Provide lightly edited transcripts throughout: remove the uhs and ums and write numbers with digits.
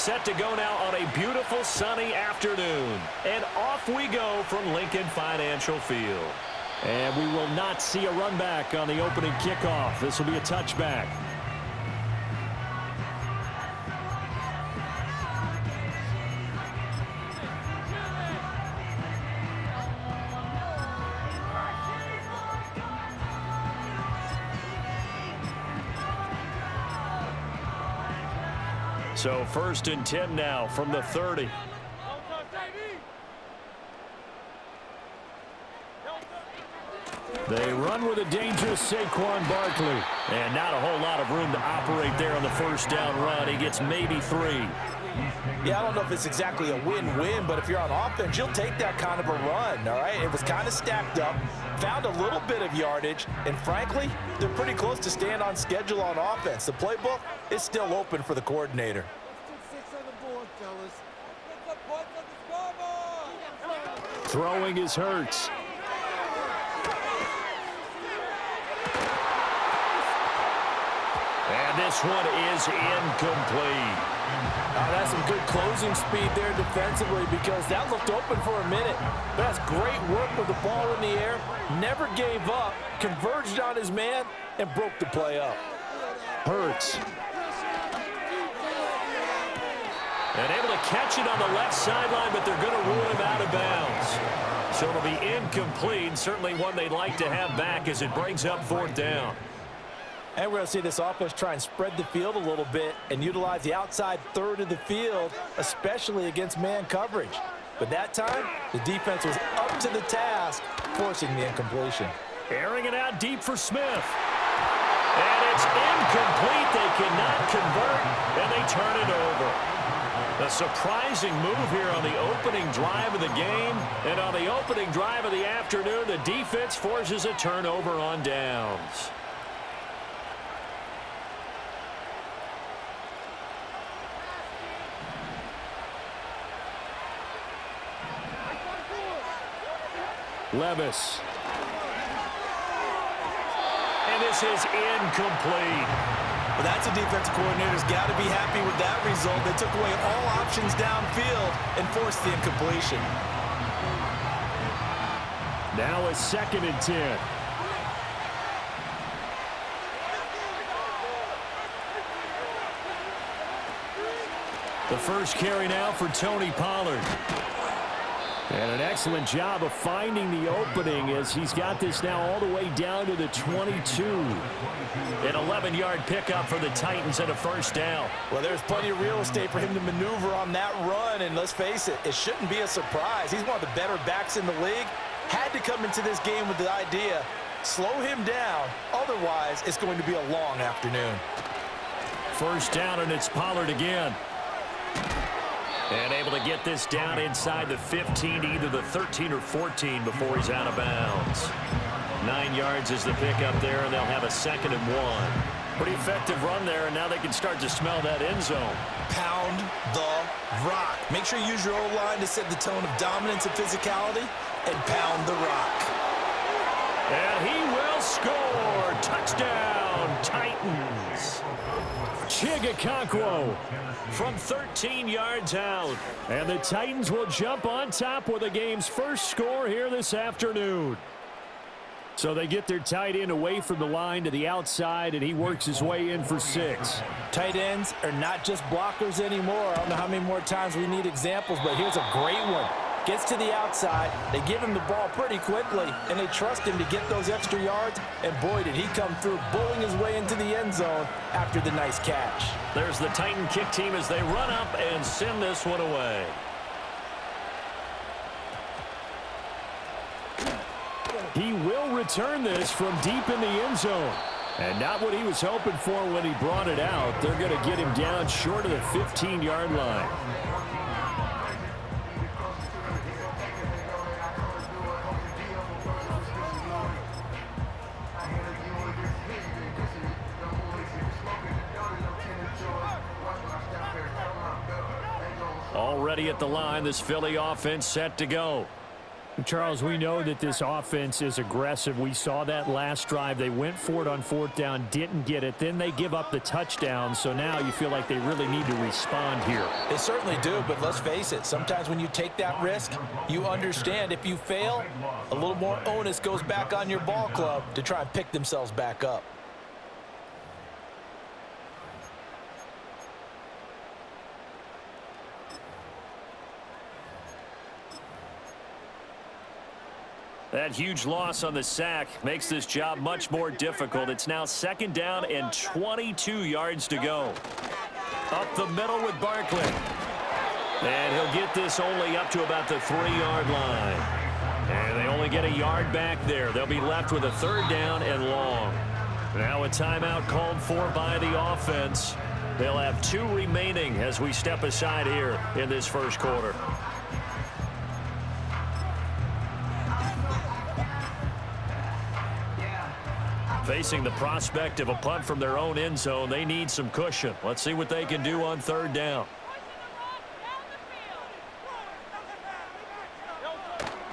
set to go now on a beautiful sunny afternoon. And off we go from Lincoln Financial Field. And we will not see a run back on the opening kickoff. This will be a touchback. So 1st and 10 now from the 30. They run with a dangerous Saquon Barkley. And not a whole lot of room to operate there on the first down run. He gets maybe 3. Yeah, I don't know if it's exactly a win-win, but if you're on offense, you'll take that kind of a run, all right? It was kind of stacked up, found a little bit of yardage, and frankly, they're pretty close to staying on schedule on offense. The playbook is still open for the coordinator. Throwing is Hurts. And this one is incomplete. That's some good closing speed there defensively because that looked open for a minute. But that's great work with the ball in the air. Never gave up, converged on his man, and broke the play up. Hurts. And able to catch it on the left sideline, but they're going to rule him out of bounds. So it'll be incomplete. Certainly one they'd like to have back as it brings up 4th down. And we're going to see this offense try and spread the field a little bit and utilize the outside third of the field, especially against man coverage. But that time, the defense was up to the task, forcing the incompletion. Airing it out deep for Smith. And it's incomplete. They cannot convert, and they turn it over. A surprising move here on the opening drive of the game. And on the opening drive of the afternoon, the defense forces a turnover on downs. Levis. And this is incomplete. Well, that's a defensive coordinator's got to be happy with that result. They took away all options downfield and forced the incompletion. Now it's 2nd and 10. The first carry now for Tony Pollard. And an excellent job of finding the opening as he's got this now all the way down to the 22. An 11-yard pickup for the Titans and a 1st down. Well, there's plenty of real estate for him to maneuver on that run, and let's face it, it shouldn't be a surprise. He's one of the better backs in the league. Had to come into this game with the idea, slow him down, otherwise it's going to be a long afternoon. 1st down, and it's Pollard again. And able to get this down inside the 15, either the 13 or 14 before he's out of bounds. 9 yards is the pickup there, and they'll have a 2nd and 1. Pretty effective run there, and now they can start to smell that end zone. Pound the rock. Make sure you use your O-line to set the tone of dominance and physicality, and pound the rock. And he will score. Touchdown, Titans. Chigakonkwo from 13 yards out. And the Titans will jump on top with the game's first score here this afternoon. So they get their tight end away from the line to the outside, and he works his way in for 6. Tight ends are not just blockers anymore. I don't know how many more times we need examples, but here's a great one. Gets to the outside, they give him the ball pretty quickly, and they trust him to get those extra yards, and boy, did he come through, bowling his way into the end zone after the nice catch. There's the Titan kick team as they run up and send this one away. He will return this from deep in the end zone. And not what he was hoping for when he brought it out. They're going to get him down short of the 15-yard line. Already at the line, this Philly offense set to go. Charles, we know that this offense is aggressive. We saw that last drive. They went for it on fourth down, didn't get it. Then they give up the touchdown. So now you feel like they really need to respond here. They certainly do, but let's face it. Sometimes when you take that risk, you understand if you fail, a little more onus goes back on your ball club to try and pick themselves back up. That huge loss on the sack makes this job much more difficult. It's now second down and 22 yards to go. Up the middle with Barkley. And he'll get this only up to about the 3-yard line. And they only get a yard back there. They'll be left with a third down and long. Now a timeout called for by the offense. They'll have 2 remaining as we step aside here in this first quarter. Facing the prospect of a punt from their own end zone, they need some cushion. Let's see what they can do on third down.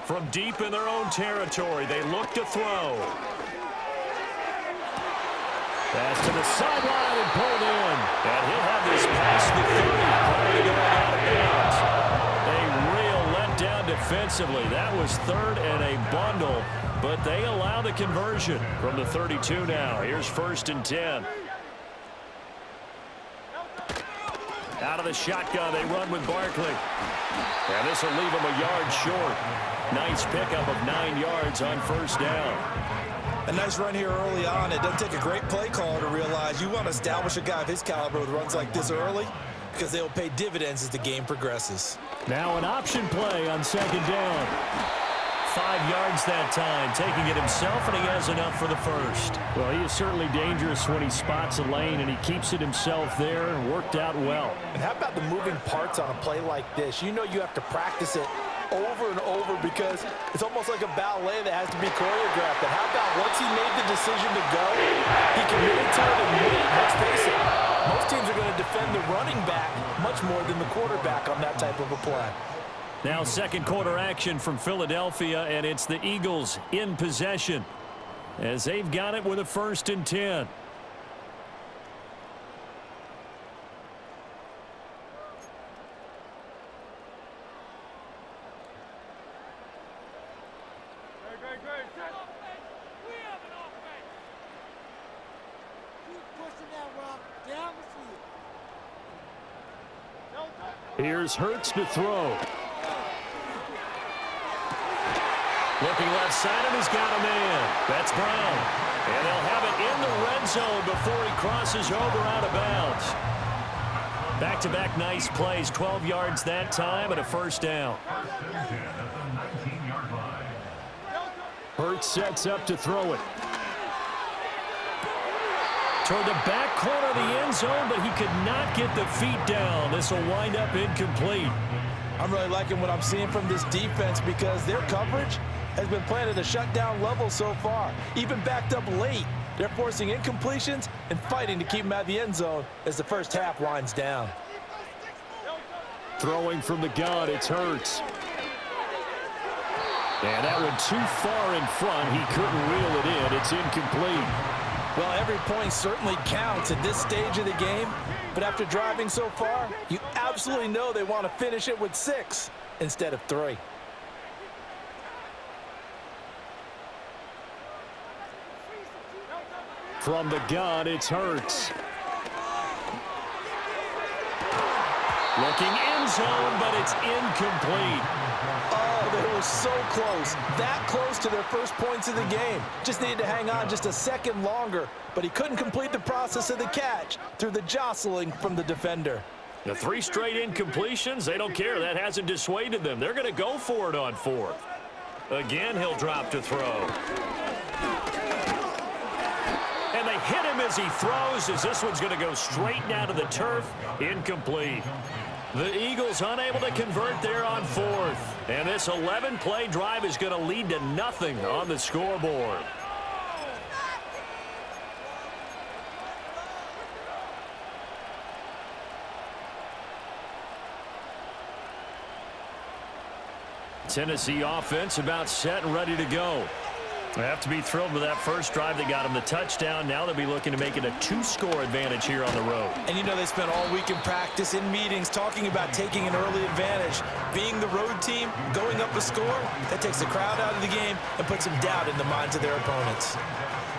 From deep in their own territory, they look to throw. Pass to the sideline and pulled in. And he'll have this past the 30 prior to going out of bounds. A real letdown defensively. That was third and a bundle. But they allow the conversion from the 32 now. Here's first and 10. Out of the shotgun, they run with Barkley. And this will leave them a yard short. Nice pickup of 9 yards on first down. A nice run here early on. It doesn't take a great play caller to realize you want to establish a guy of his caliber with runs like this early because they will pay dividends as the game progresses. Now an option play on second down. 5 yards that time, taking it himself, and he has enough for the first. Well, he is certainly dangerous when he spots a lane, and he keeps it himself there and worked out well. And how about the moving parts on a play like this? You know you have to practice it over and over because it's almost like a ballet that has to be choreographed. But how about once he made the decision to go, he committed to it and wait. Let's face it, most teams are going to defend the running back much more than the quarterback on that type of a play. Now second quarter action from Philadelphia, and it's the Eagles in possession as they've got it with a first and 10. Here's Hurts to throw. Looking left side, and he's got a man. That's Brown. And they'll have it in the red zone before he crosses over out of bounds. Back-to-back nice plays, 12 yards that time, and a first down. Hurts sets up to throw it. Toward the back corner of the end zone, but he could not get the feet down. This will wind up incomplete. I'm really liking what I'm seeing from this defense because their coverage has been playing at a shutdown level so far. Even backed up late, they're forcing incompletions and fighting to keep them out of the end zone as the first half winds down. Throwing from the gun, it's Hurts. And that one too far in front. He couldn't reel it in. It's incomplete. Well, every point certainly counts at this stage of the game, but after driving so far, you absolutely know they want to finish it with 6 instead of 3. From the gun, it's Hurts. Looking end zone, but it's incomplete. Oh, they were so close. That close to their first points of the game. Just needed to hang on just a second longer, but he couldn't complete the process of the catch through the jostling from the defender. The 3 straight incompletions, they don't care. That hasn't dissuaded them. They're going to go for it on 4th. Again, he'll drop to throw. And they hit him as he throws, as this one's going to go straight down to the turf. Incomplete. The Eagles unable to convert there on 4th. And this 11-play drive is going to lead to nothing on the scoreboard. Tennessee offense about set and ready to go. They have to be thrilled with that first drive that got them the touchdown. Now they'll be looking to make it a 2-score advantage here on the road. And you know they spent all week in practice, in meetings, talking about taking an early advantage. Being the road team, going up a score, that takes the crowd out of the game and puts some doubt in the minds of their opponents.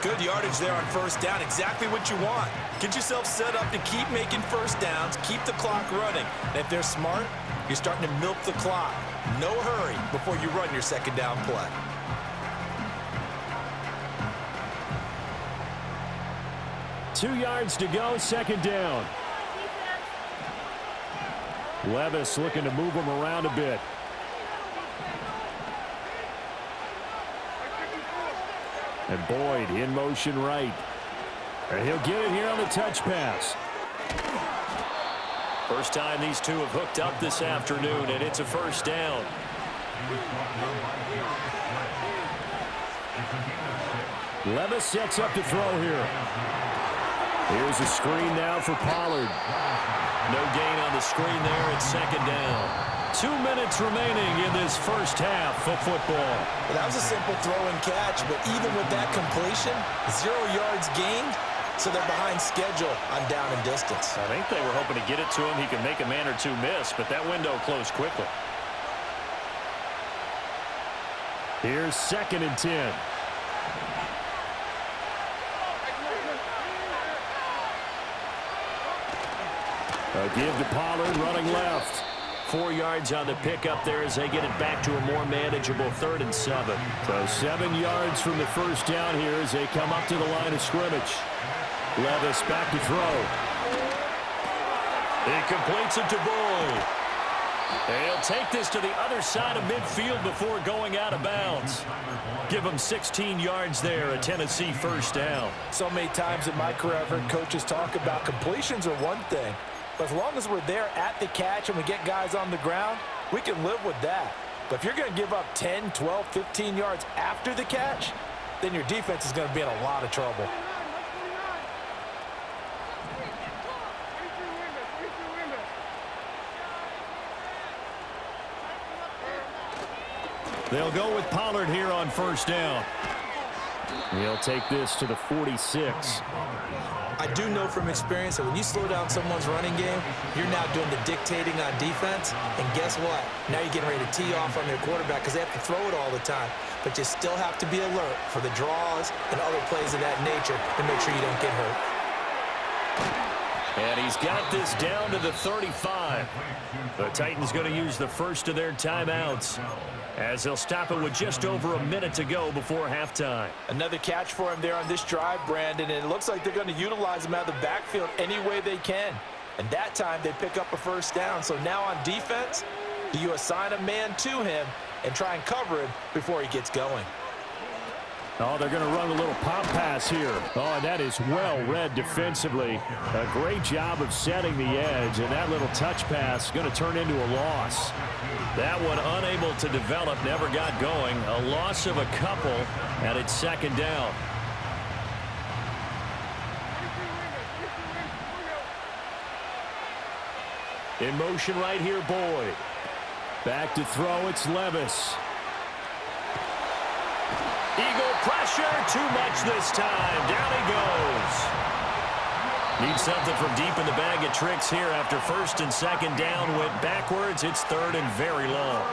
Good yardage there on first down, exactly what you want. Get yourself set up to keep making first downs, keep the clock running. And if they're smart, you're starting to milk the clock. No hurry before you run your second down play. 2 yards to go, second down. Levis looking to move him around a bit. And Boyd in motion right. And he'll get it here on the touch pass. First time these two have hooked up this afternoon, and it's a first down. Levis sets up to throw here. Here's a screen now for Pollard. No gain on the screen there. It's second down. 2 minutes remaining in this first half of football. Well, that was a simple throw and catch, but even with that completion, 0 yards gained, so they're behind schedule on down and distance. I think they were hoping to get it to him. He could make a man or two miss, but that window closed quickly. Here's 2nd and 10. A give to Pollard, running left. 4 yards on the pickup there as they get it back to a more manageable 3rd and 7. So 7 yards from the first down here as they come up to the line of scrimmage. Levis back to throw. He completes it to Boyd. He'll take this to the other side of midfield before going out of bounds. Give him 16 yards there, a Tennessee first down. So many times in my career I've heard coaches talk about completions are one thing, but as long as we're there at the catch and we get guys on the ground, we can live with that. But if you're going to give up 10, 12, 15 yards after the catch, then your defense is going to be in a lot of trouble. They'll go with Pollard here on first down. He'll take this to the 46. I do know from experience that when you slow down someone's running game, you're now doing the dictating on defense. And guess what? Now you're getting ready to tee off on their quarterback because they have to throw it all the time. But you still have to be alert for the draws and other plays of that nature to make sure you don't get hurt. And he's got this down to the 35. The Titans going to use the first of their timeouts, as they'll stop it with just over a minute to go before halftime. Another catch for him there on this drive, Brandon, and it looks like they're going to utilize him out of the backfield any way they can. And that time they pick up a first down. So now on defense, do you assign a man to him and try and cover him before he gets going? Oh, they're going to run a little pop pass here. Oh, and that is well read defensively. A great job of setting the edge, and that little touch pass is going to turn into a loss. That one unable to develop, never got going. A loss of a couple, and it's second down. In motion right here, Boyd. Back to throw, it's Levis. Eagle pressure, too much this time. Down he goes. Needs something from deep in the bag of tricks here after first and second down. Went backwards. It's third and very long.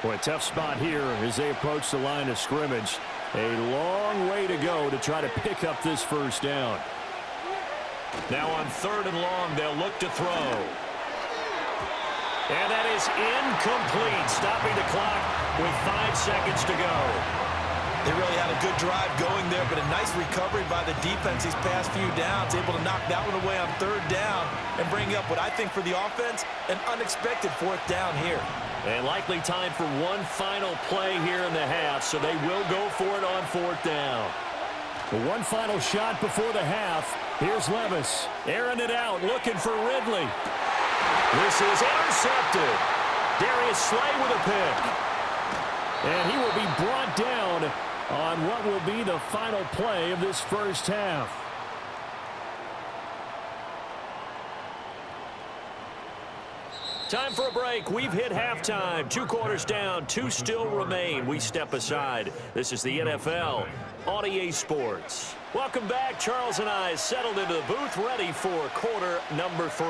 Boy, tough spot here as they approach the line of scrimmage. A long way to go to try to pick up this first down. Now on third and long, they'll look to throw. And that is incomplete, stopping the clock with 5 seconds to go. They really had a good drive going there, but a nice recovery by the defense these past few downs, able to knock that one away on third down and bring up what I think for the offense, an unexpected fourth down here. And likely time for one final play here in the half, so they will go for it on fourth down. The one final shot before the half. Here's Levis, airing it out, looking for Ridley. This is intercepted. Darius Slay with a pick. And he will be brought down will be the final play of this first half. Time for a break. We've hit halftime. 2 quarters down. 2 still remain. We step aside. This is the NFL on EA Sports. Welcome back. Charles and I settled into the booth, ready for quarter number 3.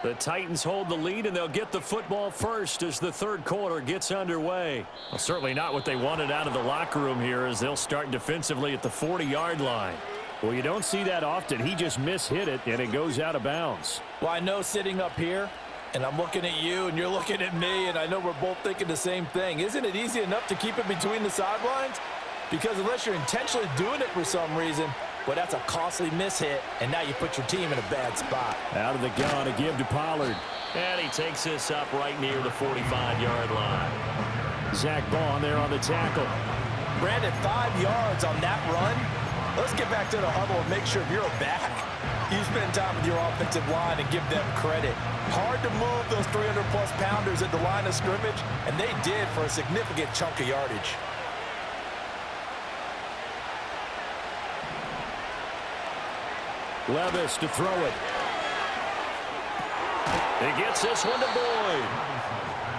The Titans hold the lead, and they'll get the football first as the third quarter gets underway. Well, certainly not what they wanted out of the locker room here, as they'll start defensively at the 40-yard line. Well, you don't see that often. He just mishit it, and it goes out of bounds. Well, I know sitting up here, and I'm looking at you, and you're looking at me, and I know we're both thinking the same thing. Isn't it easy enough to keep it between the sidelines? Because unless you're intentionally doing it for some reason, well, that's a costly mishit, and now you put your team in a bad spot. Out of the gun, a give to Pollard. And he takes this up right near the 45-yard line. Zach Bond there on the tackle. Brandon, 5 yards on that run. Let's get back to the huddle and make sure you're back. You spend time with your offensive line and give them credit. Hard to move those 300-plus pounders at the line of scrimmage, and they did for a significant chunk of yardage. Levis to throw it. He gets this one to Boyd.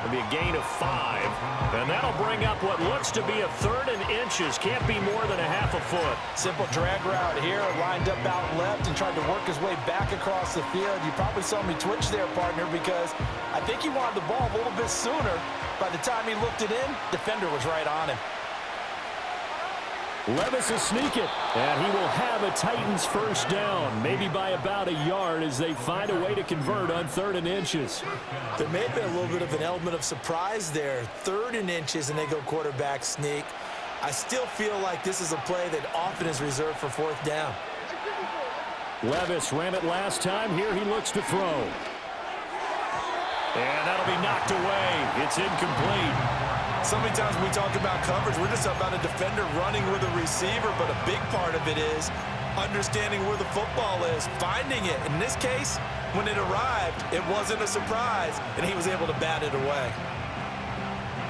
It'll be a gain of 5. And that'll bring up what looks to be a 3rd and inches. Can't be more than a half a foot. Simple drag route here. Lined up out left and tried to work his way back across the field. You probably saw me twitch there, partner, because I think he wanted the ball a little bit sooner. By the time he looked it in, defender was right on him. Levis will sneak it, and he will have a Titans first down, maybe by about a yard as they find a way to convert on 3rd and inches. There may have been a little bit of an element of surprise there. 3rd and inches, and they go quarterback sneak. I still feel like this is a play that often is reserved for 4th down. Levis ran it last time. Here he looks to throw. And that'll be knocked away. It's incomplete. So many times when we talk about coverage, we're just about a defender running with a receiver, but a big part of it is understanding where the football is, finding it. In this case, when it arrived, it wasn't a surprise, and he was able to bat it away.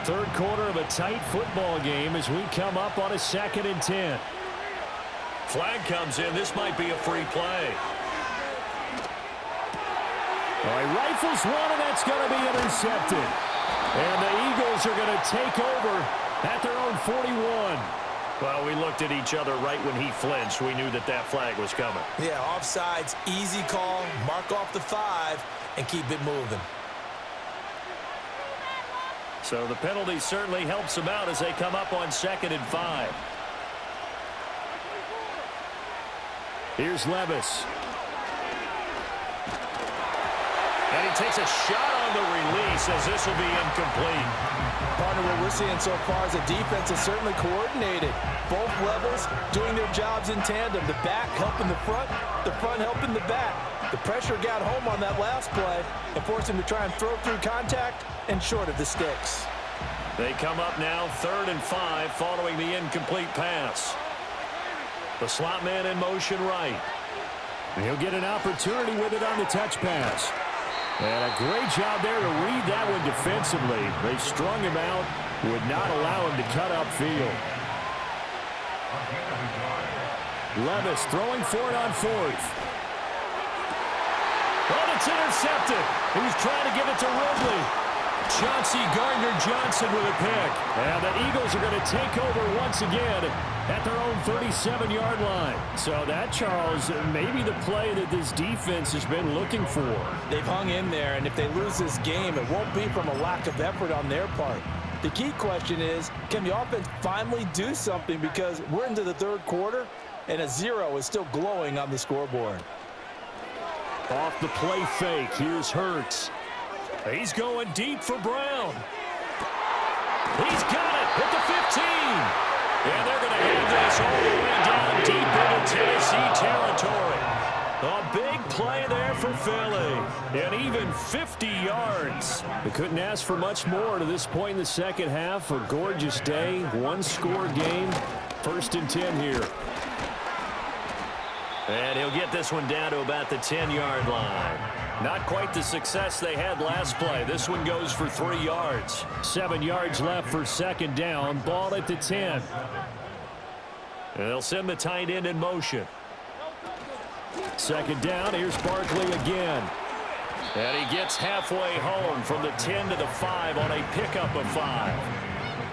Third quarter of a tight football game as we come up on a 2nd and 10. Flag comes in. This might be a free play. All right, rifles one, and that's going to be intercepted. And the Eagles are going to take over at their own 41. Well, we looked at each other right when he flinched. We knew that that flag was coming. Yeah, offsides, easy call, mark off the 5, and keep it moving. So the penalty certainly helps them out as they come up on 2nd and 5. Here's Levis. And he takes a shot on the release as this will be incomplete. Partner, what we're seeing so far is the defense is certainly coordinated. Both levels doing their jobs in tandem. The back helping the front helping the back. The pressure got home on that last play and forced him to try and throw through contact and short of the sticks. They come up now 3rd and 5 following the incomplete pass. The slot man in motion right. He'll get an opportunity with it on the touch pass. And a great job there to read that one defensively. They strung him out, would not allow him to cut upfield. Levis throwing for it on 4th. And it's intercepted. He was trying to give it to Ridley. Chauncey Gardner-Johnson with a pick. And the Eagles are going to take over once again at their own 37-yard line. So that, Charles, may be the play that this defense has been looking for. They've hung in there, and if they lose this game, it won't be from a lack of effort on their part. The key question is, can the offense finally do something? Because we're into the 3rd quarter, and a 0 is still glowing on the scoreboard. Off the play fake, here's Hurts. He's going deep for Brown. He's got it at the 15. And they're going to have this all the way down deep into Tennessee territory. A big play there for Philly. And even 50 yards. They couldn't ask for much more to this point in the second half. A gorgeous day, one-score game. 1st and 10 here. And he'll get this one down to about the 10-yard line. Not quite the success they had last play. This one goes for 3 yards. 7 yards left for 2nd down. Ball at the 10. And they'll send the tight end in motion. 2nd down. Here's Barkley again. And he gets halfway home from the 10 to the 5 on a pickup of 5.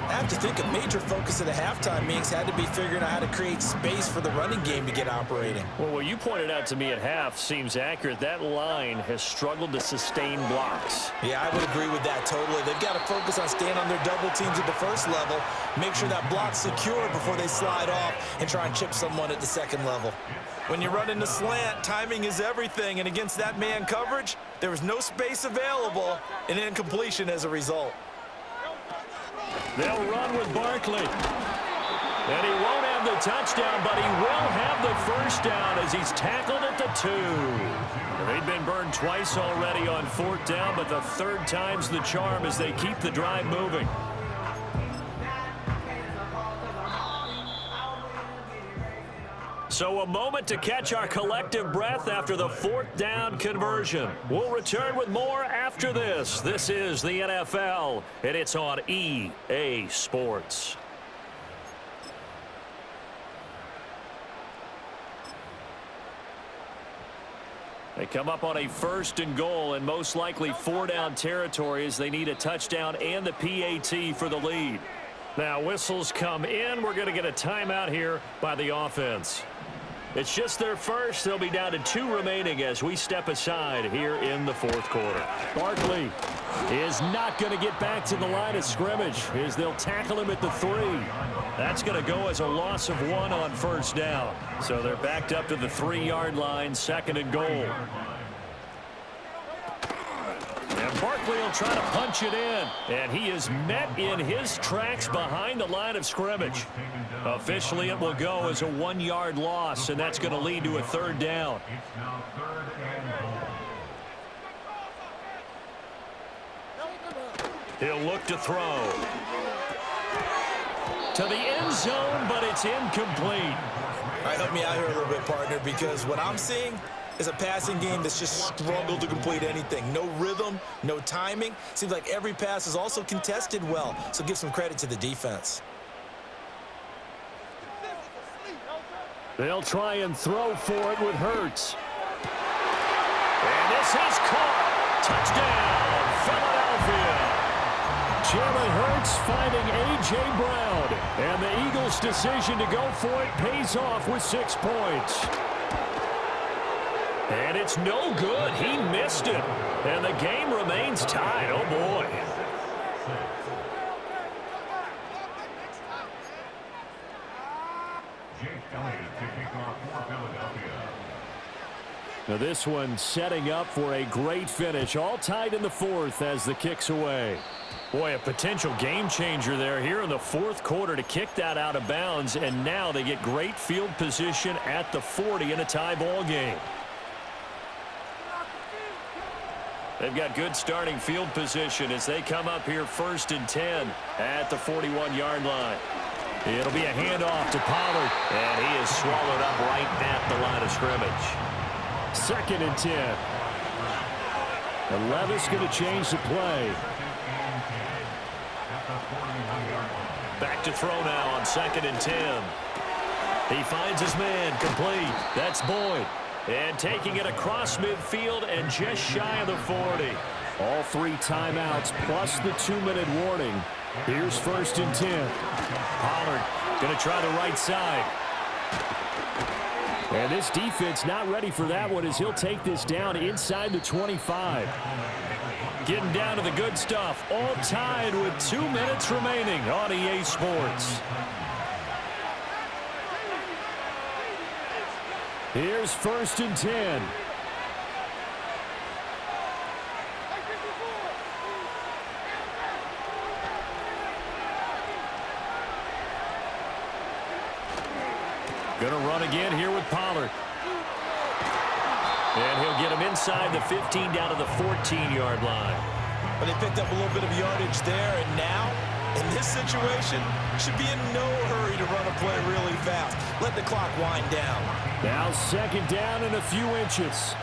I have to think a major focus at the halftime meetings had to be figuring out how to create space for the running game to get operating. Well, what you pointed out to me at half seems accurate. That line has struggled to sustain blocks. Yeah, I would agree with that totally. They've got to focus on staying on their double teams at the first level, make sure that block's secure before they slide off and try and chip someone at the second level. When you run in the slant, timing is everything, and against that man coverage, there was no space available and incompletion as a result. They'll run with Barkley. And he won't have the touchdown, but he will have the first down as he's tackled at the 2. They've been burned twice already on 4th down, but the 3rd time's the charm as they keep the drive moving. So a moment to catch our collective breath after the 4th down conversion. We'll return with more after this. This is the NFL, and it's on EA Sports. They come up on a 1st and goal and most likely 4-down territory as they need a touchdown and the PAT for the lead. Now whistles come in. We're going to get a timeout here by the offense. It's just their first. They'll be down to 2 remaining as we step aside here in the 4th quarter. Barkley is not going to get back to the line of scrimmage as they'll tackle him at the 3. That's going to go as a loss of 1 on 1st down. So they're backed up to the 3-yard line, 2nd and goal. And Barkley will try to punch it in. And he is met in his tracks behind the line of scrimmage. Officially, it will go as a 1-yard loss, and that's going to lead to a 3rd down. He'll look to throw. To the end zone, but it's incomplete. All right, help me out here a little bit, partner, because what I'm seeing is a passing game that's just struggled to complete anything. No rhythm, no timing. Seems like every pass is also contested well, so give some credit to the defense. They'll try and throw for it with Hurts. And this is caught. Touchdown, Philadelphia. Jalen Hurts finding A.J. Brown. And the Eagles' decision to go for it pays off with 6 points. And it's no good. He missed it. And the game remains tied. Oh, boy. Now this one setting up for a great finish. All tied in the 4th as the kick's away. Boy, a potential game changer there here in the 4th quarter to kick that out of bounds. And now they get great field position at the 40 in a tie ball game. They've got good starting field position as they come up here 1st and 10 at the 41-yard line. It'll be a handoff to Pollard, and he is swallowed up right at the line of scrimmage. 2nd and 10. And Levis going to change the play. Back to throw now on 2nd and 10. He finds his man complete. That's Boyd. And taking it across midfield and just shy of the 40. All 3 timeouts plus the 2-minute warning. Here's 1st and 10. Pollard going to try the right side. And this defense not ready for that one as he'll take this down inside the 25. Getting down to the good stuff. All tied with 2 minutes remaining on EA Sports. Here's 1st and 10. Going to run again here with Pollard. And he'll get him inside the 15 down to the 14-yard line. But they picked up a little bit of yardage there, and now, in this situation, should be in no hurry to run a play really fast. Let the clock wind down. Now second down and a few inches.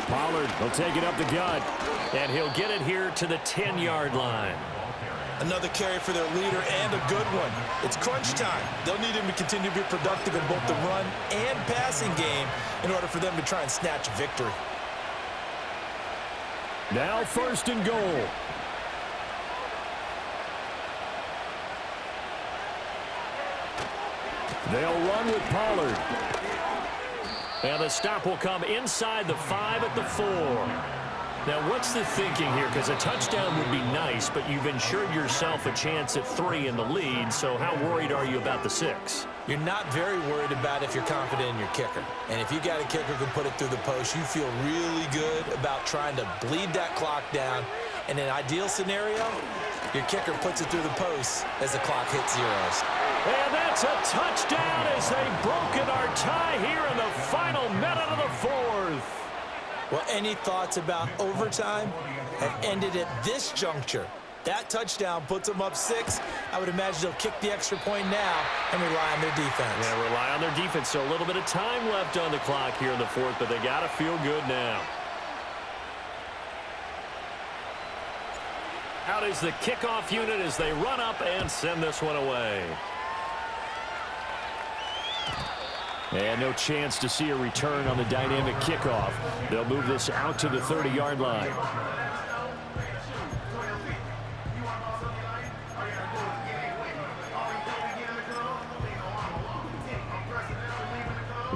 Pollard will take it up the gut. And he'll get it here to the 10-yard line. Another carry for their leader and a good one. It's crunch time. They'll need him to continue to be productive in both the run and passing game in order for them to try and snatch a victory. Now first and goal. They'll run with Pollard. And the stop will come inside the 5 at the 4. Now, what's the thinking here? Because a touchdown would be nice, but you've ensured yourself a chance at 3 in the lead, so how worried are you about the 6? You're not very worried about if you're confident in your kicker. And if you got a kicker who can put it through the post, you feel really good about trying to bleed that clock down. In an ideal scenario, your kicker puts it through the post as the clock hits zeros. And that's a touchdown as they've broken our tie here in the final minute of the 4th. Well, any thoughts about overtime have ended at this juncture. That touchdown puts them up 6. I would imagine they'll kick the extra point now and rely on their defense. Yeah, rely on their defense. So a little bit of time left on the clock here in the 4th, but they got to feel good now. Out is the kickoff unit as they run up and send this one away. And no chance to see a return on the dynamic kickoff. They'll move this out to the 30-yard line.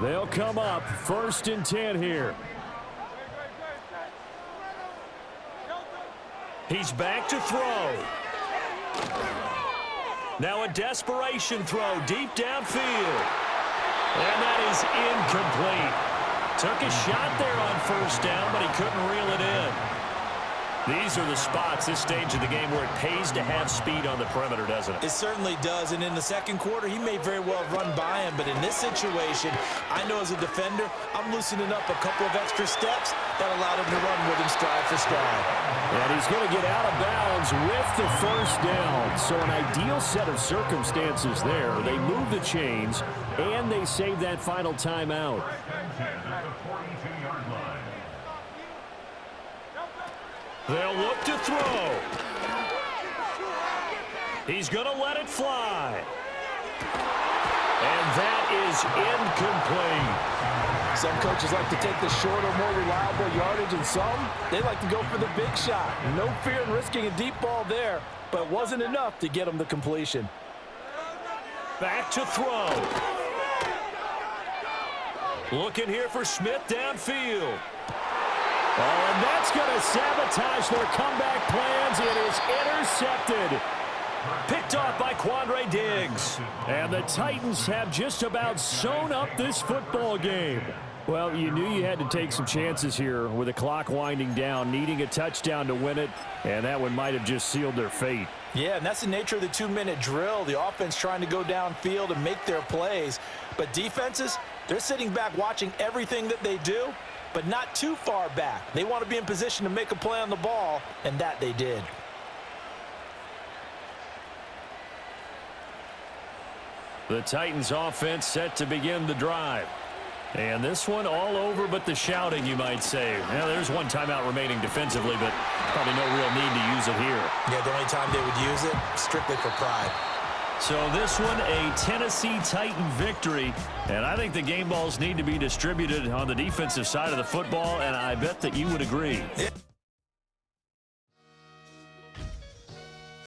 They'll come up first and 10 here. He's back to throw. Now a desperation throw deep downfield. And that is incomplete. Took a shot there on first down, but he couldn't reel it in. These are the spots, this stage of the game, where it pays to have speed on the perimeter, doesn't it? It certainly does, and in the second quarter, he may very well have run by him, but in this situation, I know as a defender, I'm loosening up a couple of extra steps that allowed him to run with him stride for stride. And he's going to get out of bounds with the first down. So an ideal set of circumstances there. They move the chains, and they save that final timeout. They'll look to throw. He's going to let it fly. And that is incomplete. Some coaches like to take the shorter, more reliable yardage, and some, they like to go for the big shot. No fear in risking a deep ball there, but it wasn't enough to get him the completion. Back to throw. Looking here for Smith downfield. Oh, and that's going to sabotage their comeback plans. It is intercepted. Picked off by Quandre Diggs. And the Titans have just about sewn up this football game. Well, you knew you had to take some chances here with the clock winding down, needing a touchdown to win it, and that one might have just sealed their fate. Yeah, and that's the nature of the 2-minute drill. The offense trying to go downfield and make their plays. But defenses, they're sitting back watching everything that they do, but not too far back. They want to be in position to make a play on the ball, and that they did. The Titans offense set to begin the drive. And this one all over but the shouting, you might say. Now, there's one timeout remaining defensively, but probably no real need to use it here. Yeah, the only time they would use it, strictly for pride. So this one, a Tennessee Titan victory. And I think the game balls need to be distributed on the defensive side of the football, and I bet that you would agree. Yeah.